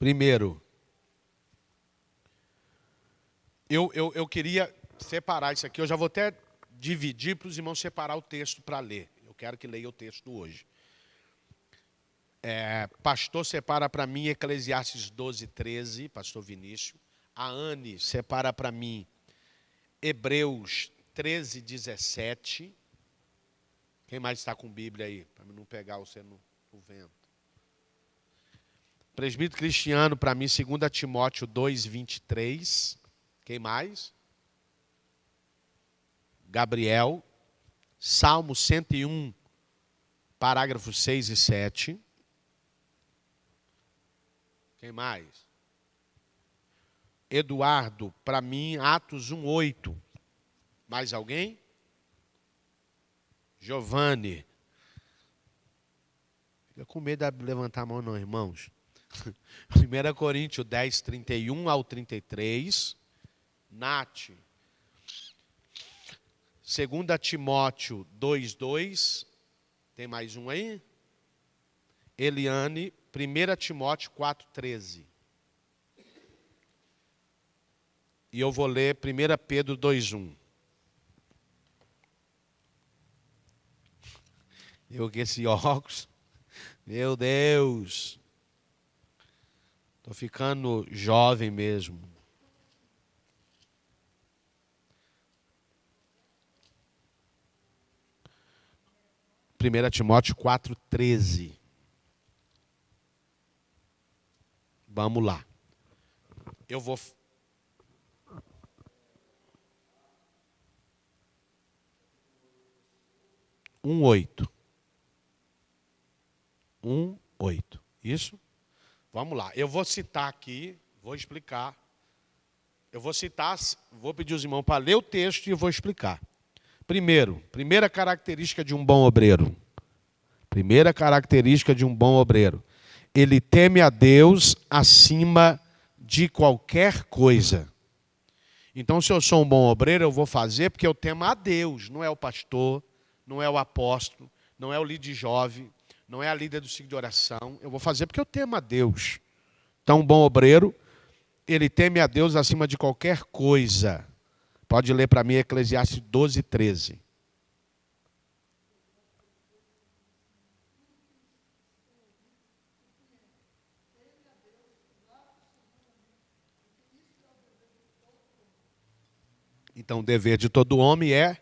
Primeiro, eu queria separar isso aqui. Eu já vou até dividir para os irmãos separar o texto para ler. Eu quero que leia o texto hoje. Pastor separa para mim Eclesiastes 12, 13, pastor Vinícius. A Anne separa para mim Hebreus 13, 17. Quem mais está com Bíblia aí? Para não pegar você no vento. Presbítero Cristiano, para mim, 2 Timóteo 2, 23. Quem mais? Gabriel. Salmo 101, parágrafos 6 e 7. Quem mais? Eduardo, para mim, Atos 1, 8. Mais alguém? Giovanni. Fica com medo de levantar a mão não, irmãos. 1 Coríntios 10, 31 ao 33. Nath. 2 Timóteo 2, 2. Tem mais um aí? Eliane. 1 Timóteo 4, 13. E eu vou ler 1 Pedro 2, 1. Eu com esse óculos. Meu Deus. Estou ficando jovem mesmo. Primeira Timóteo 4, 13. Vamos lá. Eu vou... 1:8. 1:8. Isso? Vamos lá. Eu vou citar aqui, vou explicar. Eu vou citar, vou pedir os irmãos para ler o texto e vou explicar. Primeira característica de um bom obreiro. Primeira característica de um bom obreiro. Ele teme a Deus acima de qualquer coisa. Então, se eu sou um bom obreiro, eu vou fazer porque eu temo a Deus. Não é o pastor, não é o apóstolo, não é o líder jovem, não é a líder do ciclo de oração. Eu vou fazer porque eu temo a Deus. Então, um bom obreiro, ele teme a Deus acima de qualquer coisa. Pode ler para mim Eclesiastes 12, 13. Então, o dever de todo homem é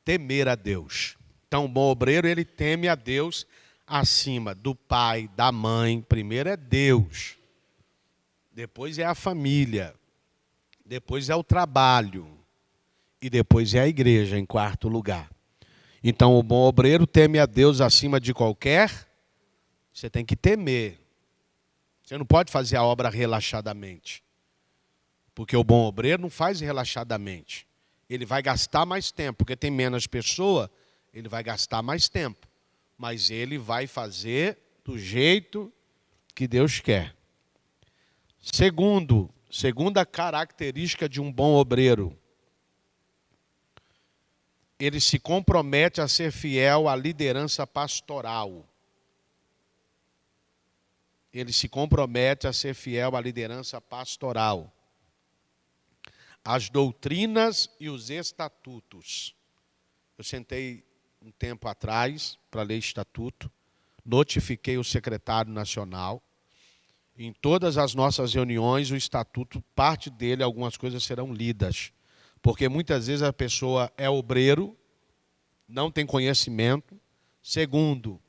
temer a Deus. Então, um bom obreiro, ele teme a Deus acima do pai, da mãe. Primeiro é Deus. Depois é a família. Depois é o trabalho. E depois é a igreja, em quarto lugar. Então, o bom obreiro teme a Deus acima de qualquer. Você tem que temer. Você não pode fazer a obra relaxadamente. Porque o bom obreiro não faz relaxadamente. Ele vai gastar mais tempo, porque tem menos pessoa, ele vai gastar mais tempo. Mas ele vai fazer do jeito que Deus quer. Segunda característica de um bom obreiro. Ele se compromete a ser fiel à liderança pastoral. Ele se compromete a ser fiel à liderança pastoral. As doutrinas e os estatutos. Eu sentei um tempo atrás para ler estatuto, notifiquei o secretário nacional. Em todas as nossas reuniões, o estatuto, parte dele, algumas coisas serão lidas. Porque muitas vezes a pessoa é obreiro, não tem conhecimento. Segundo,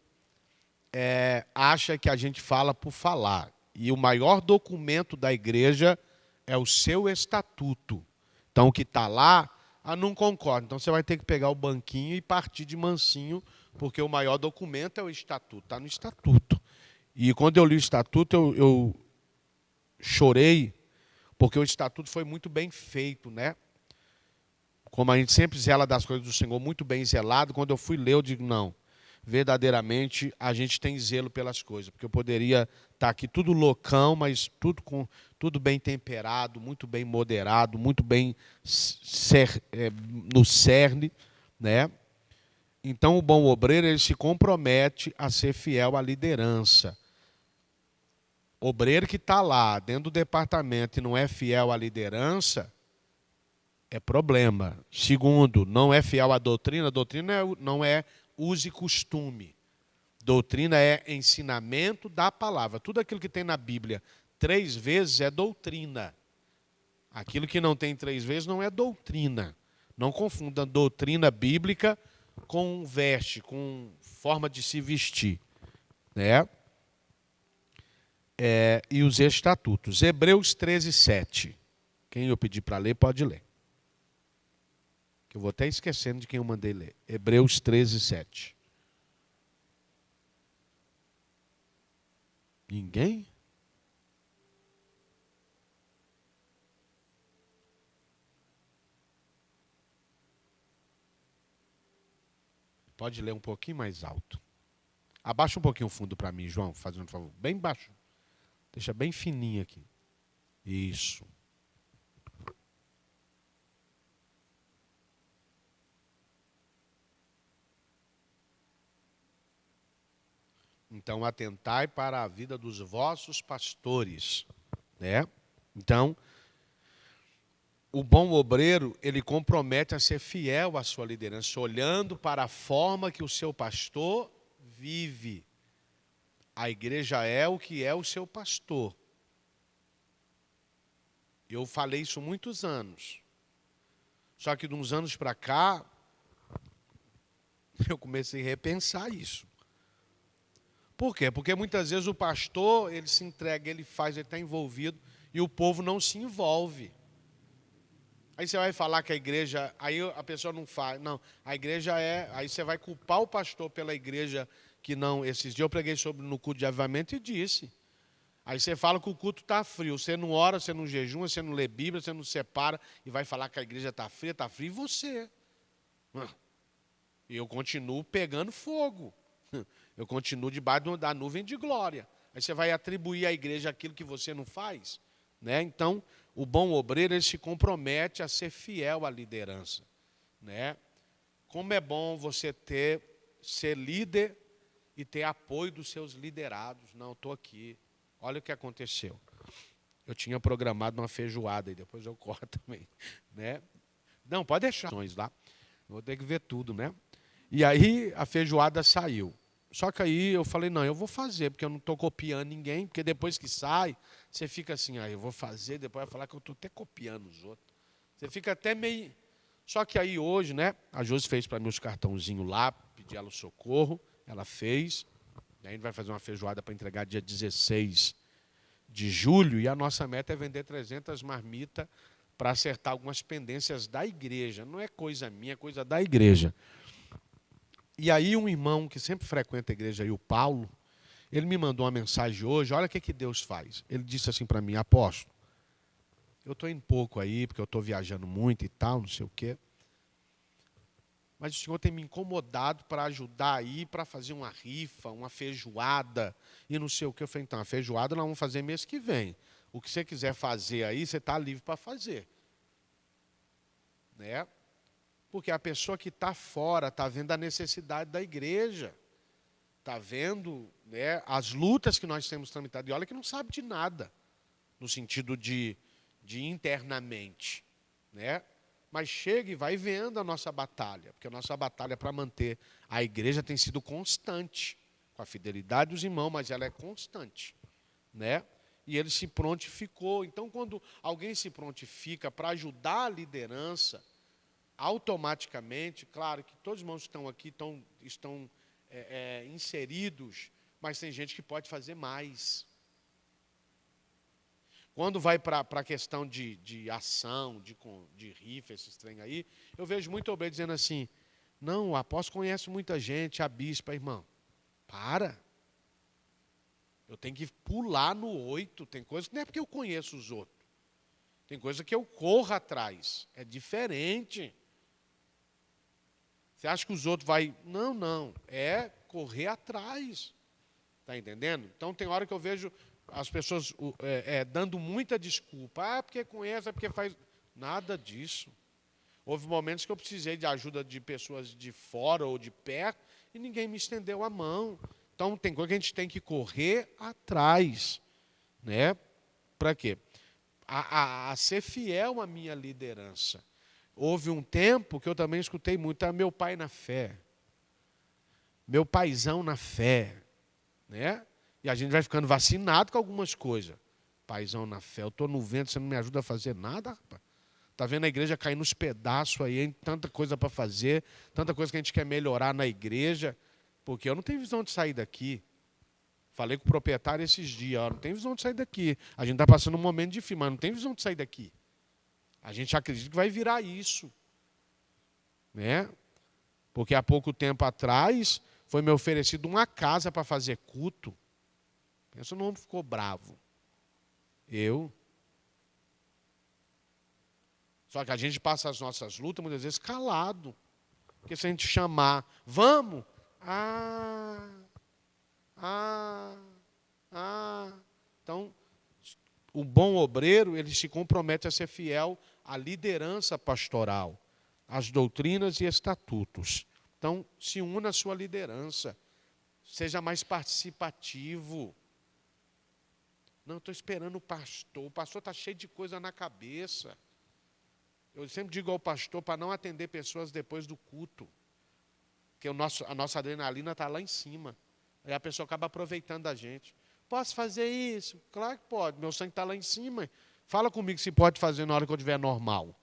acha que a gente fala por falar. E o maior documento da igreja é o seu estatuto. Então, o que está lá, não concordo. Então, você vai ter que pegar o banquinho e partir de mansinho, porque o maior documento é o estatuto. Está no estatuto. E quando eu li o estatuto, eu chorei, porque o estatuto foi muito bem feito, né? Como a gente sempre zela das coisas do Senhor, muito bem zelado. Quando eu fui ler, eu digo, não. Verdadeiramente, a gente tem zelo pelas coisas. Porque eu poderia estar aqui tudo loucão, mas tudo bem temperado, muito bem moderado, muito bem no cerne, né? Então, o bom obreiro, ele se compromete a ser fiel à liderança. Obreiro que está lá dentro do departamento e não é fiel à liderança, é problema. Segundo, não é fiel à doutrina. Doutrina não é uso e costume. Doutrina é ensinamento da palavra. Tudo aquilo que tem na Bíblia 3 vezes é doutrina. Aquilo que não tem 3 vezes não é doutrina. Não confunda doutrina bíblica com veste, com forma de se vestir. Né? E os estatutos. Hebreus 13, 7. Quem eu pedi para ler, pode ler. Que eu vou até esquecendo de quem eu mandei ler. Hebreus 13, 7. Ninguém? Pode ler um pouquinho mais alto. Abaixa um pouquinho o fundo para mim, João, fazendo um favor. Bem baixo. Deixa bem fininho aqui. Isso. Então, atentai para a vida dos vossos pastores. Né? Então, o bom obreiro, ele compromete a ser fiel à sua liderança, olhando para a forma que o seu pastor vive. A igreja é o que é o seu pastor. Eu falei isso há muitos anos. Só que de uns anos para cá, eu comecei a repensar isso. Por quê? Porque muitas vezes o pastor, ele se entrega, ele faz, ele está envolvido, e o povo não se envolve. Aí você vai falar que a igreja, aí a pessoa não faz. Não, a igreja é, aí você vai culpar o pastor pela igreja que não. Esses dias eu preguei sobre no culto de avivamento e disse. Aí você fala que o culto está frio, você não ora, você não jejuma, você não lê Bíblia, você não separa, e vai falar que a igreja está fria, e você. E eu continuo pegando fogo. Eu continuo debaixo da nuvem de glória. Aí você vai atribuir à igreja aquilo que você não faz. Né? Então, o bom obreiro, ele se compromete a ser fiel à liderança. Né? Como é bom você ser líder e ter apoio dos seus liderados. Não, estou aqui. Olha o que aconteceu. Eu tinha programado uma feijoada, e depois eu corto também. Né? Não, pode deixar lá. Vou ter que ver tudo, né? E aí a feijoada saiu. Só que aí eu falei, não, eu vou fazer, porque eu não estou copiando ninguém, porque depois que sai, você fica assim, eu vou fazer, depois vai falar que eu estou até copiando os outros. Você fica até meio... Só que aí hoje, né, a Josi fez para mim os cartãozinhos lá, pedi ela o socorro, ela fez. A gente vai fazer uma feijoada para entregar dia 16 de julho, e a nossa meta é vender 300 marmitas para acertar algumas pendências da igreja. Não é coisa minha, é coisa da igreja. E aí um irmão que sempre frequenta a igreja, aí, o Paulo, ele me mandou uma mensagem hoje, olha o que Deus faz. Ele disse assim para mim, apóstolo, eu estou indo pouco aí, porque eu estou viajando muito e tal, não sei o quê. Mas o Senhor tem me incomodado para ajudar aí, para fazer uma rifa, uma feijoada e não sei o quê. Eu falei, então, a feijoada nós vamos fazer mês que vem. O que você quiser fazer aí, você está livre para fazer. Né? Porque a pessoa que está fora está vendo a necessidade da igreja. Está vendo, né, as lutas que nós temos tramitado. E olha que não sabe de nada, no sentido de internamente. Né? Mas chega e vai vendo a nossa batalha. Porque a nossa batalha para manter a igreja tem sido constante. Com a fidelidade dos irmãos, mas ela é constante. Né? E ele se prontificou. Então, quando alguém se prontifica para ajudar a liderança, automaticamente, claro que todos os irmãos que estão aqui estão inseridos, mas tem gente que pode fazer mais. Quando vai para a questão de ação, de rifa, esses trem aí, eu vejo muito obreiro dizendo assim, não, o apóstolo conhece muita gente, a bispa, irmão, para. Eu tenho que pular no 8, tem coisa que não é porque eu conheço os outros. Tem coisa que eu corro atrás, é diferente. Você acha que os outros vai... Não. É correr atrás. Está entendendo? Então, tem hora que eu vejo as pessoas dando muita desculpa. Porque conhece, porque faz... Nada disso. Houve momentos que eu precisei de ajuda de pessoas de fora ou de perto e ninguém me estendeu a mão. Então, tem coisa que a gente tem que correr atrás. né? Para quê? A ser fiel à minha liderança. Houve um tempo que eu também escutei muito, meu pai na fé, meu paizão na fé, né? E a gente vai ficando vacinado com algumas coisas. Paizão na fé, eu estou no vento, você não me ajuda a fazer nada, rapaz. Está vendo a igreja cair nos pedaços aí, hein? Tanta coisa para fazer, tanta coisa que a gente quer melhorar na igreja, porque eu não tenho visão de sair daqui. Falei com o proprietário esses dias, ó, não tem visão de sair daqui. A gente está passando um momento difícil, mas não tem visão de sair daqui. A gente acredita que vai virar isso, né? Porque há pouco tempo atrás foi me oferecido uma casa para fazer culto. Pensa, o homem ficou bravo. Só que a gente passa as nossas lutas muitas vezes calado. Porque se a gente chamar, vamos, Então, o bom obreiro, ele se compromete a ser fiel à liderança pastoral, às doutrinas e estatutos. Então, se una à sua liderança. Seja mais participativo. Não, estou esperando o pastor está cheio de coisa na cabeça. Eu sempre digo ao pastor para não atender pessoas depois do culto, porque a nossa adrenalina está lá em cima. Aí a pessoa acaba aproveitando a gente. Posso fazer isso? Claro que pode, meu sangue está lá em cima. Fala comigo se pode fazer na hora que eu estiver normal.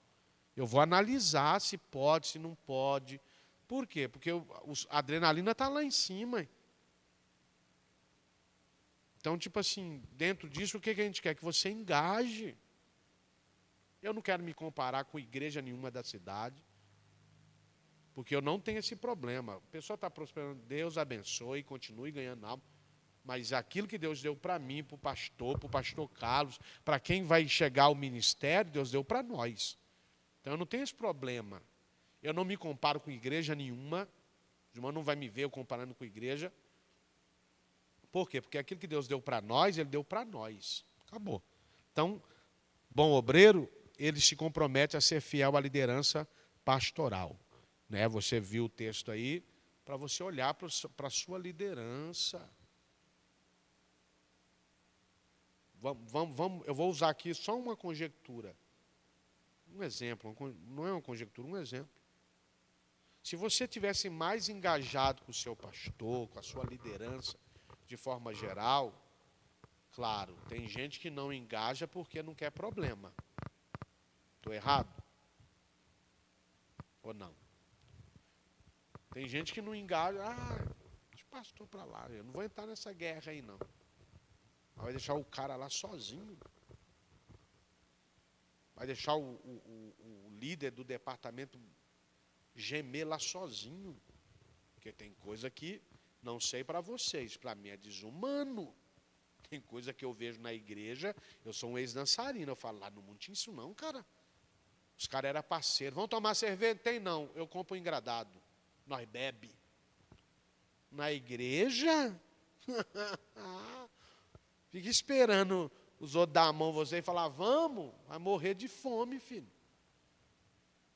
Eu vou analisar se pode, se não pode. Por quê? Porque a adrenalina está lá em cima. Então, tipo assim, dentro disso, o que a gente quer? Que você engaje. Eu não quero me comparar com igreja nenhuma da cidade, porque eu não tenho esse problema. A pessoa está prosperando, Deus abençoe, continue ganhando alma. Mas aquilo que Deus deu para mim, para o pastor Carlos, para quem vai chegar ao ministério, Deus deu para nós. Então, eu não tenho esse problema. Eu não me comparo com igreja nenhuma. O irmão não vai me ver eu comparando com igreja. Por quê? Porque aquilo que Deus deu para nós, Ele deu para nós. Acabou. Então, bom obreiro, ele se compromete a ser fiel à liderança pastoral. Né? Você viu o texto aí, para você olhar para a sua liderança. Eu vou usar aqui só uma conjectura. Um exemplo, não é uma conjectura, um exemplo. Se você tivesse mais engajado com o seu pastor, com a sua liderança, de forma geral, claro, tem gente que não engaja porque não quer problema. Estou errado? Ou não? Tem gente que não engaja, deixa o pastor para lá, eu não vou entrar nessa guerra aí não. Vai deixar o cara lá sozinho. Vai deixar o líder do departamento gemer lá sozinho. Porque tem coisa que, não sei para vocês, para mim é desumano. Tem coisa que eu vejo na igreja, eu sou um ex-dançarino, eu falo, lá no mundo tinha isso não, cara. Os caras eram parceiros. Vão tomar cerveja? Tem não, eu compro um engradado. Nós bebe. Na igreja? Fica esperando os outros dar a mão a você e falar, vamos, vai morrer de fome, filho.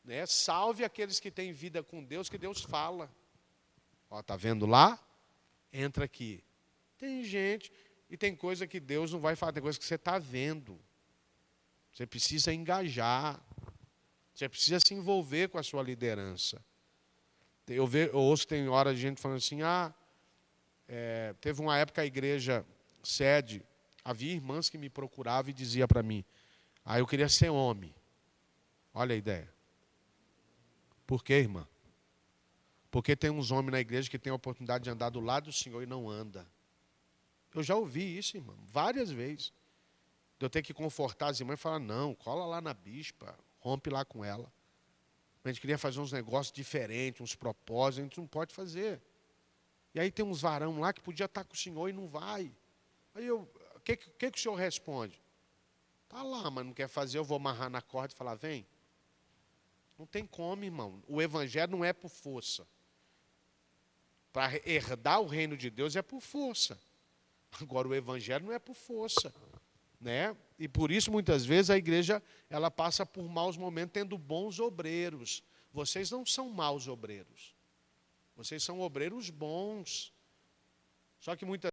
Né? Salve aqueles que têm vida com Deus, que Deus fala. Ó, tá vendo lá? Entra aqui. Tem gente, e tem coisa que Deus não vai falar, tem coisa que você está vendo. Você precisa engajar. Você precisa se envolver com a sua liderança. Eu ouço, tem hora de gente falando assim, teve uma época a igreja sede, havia irmãs que me procuravam e diziam para mim, eu queria ser homem. Olha a ideia. Por quê, irmã? Porque tem uns homens na igreja que têm a oportunidade de andar do lado do Senhor e não anda. Eu já ouvi isso, irmão, várias vezes. De eu ter que confortar as irmãs e falar, não, cola lá na bispa, rompe lá com ela. A gente queria fazer uns negócios diferentes, uns propósitos, a gente não pode fazer. E aí tem uns varão lá que podia estar com o Senhor e não vai. Aí o que o Senhor responde? Está lá, mas não quer fazer, eu vou amarrar na corda e falar, vem. Não tem como, irmão. O evangelho não é por força. Para herdar o reino de Deus é por força. Agora, o evangelho não é por força. Né? E por isso, muitas vezes, a igreja ela passa por maus momentos tendo bons obreiros. Vocês não são maus obreiros. Vocês são obreiros bons. Só que muitas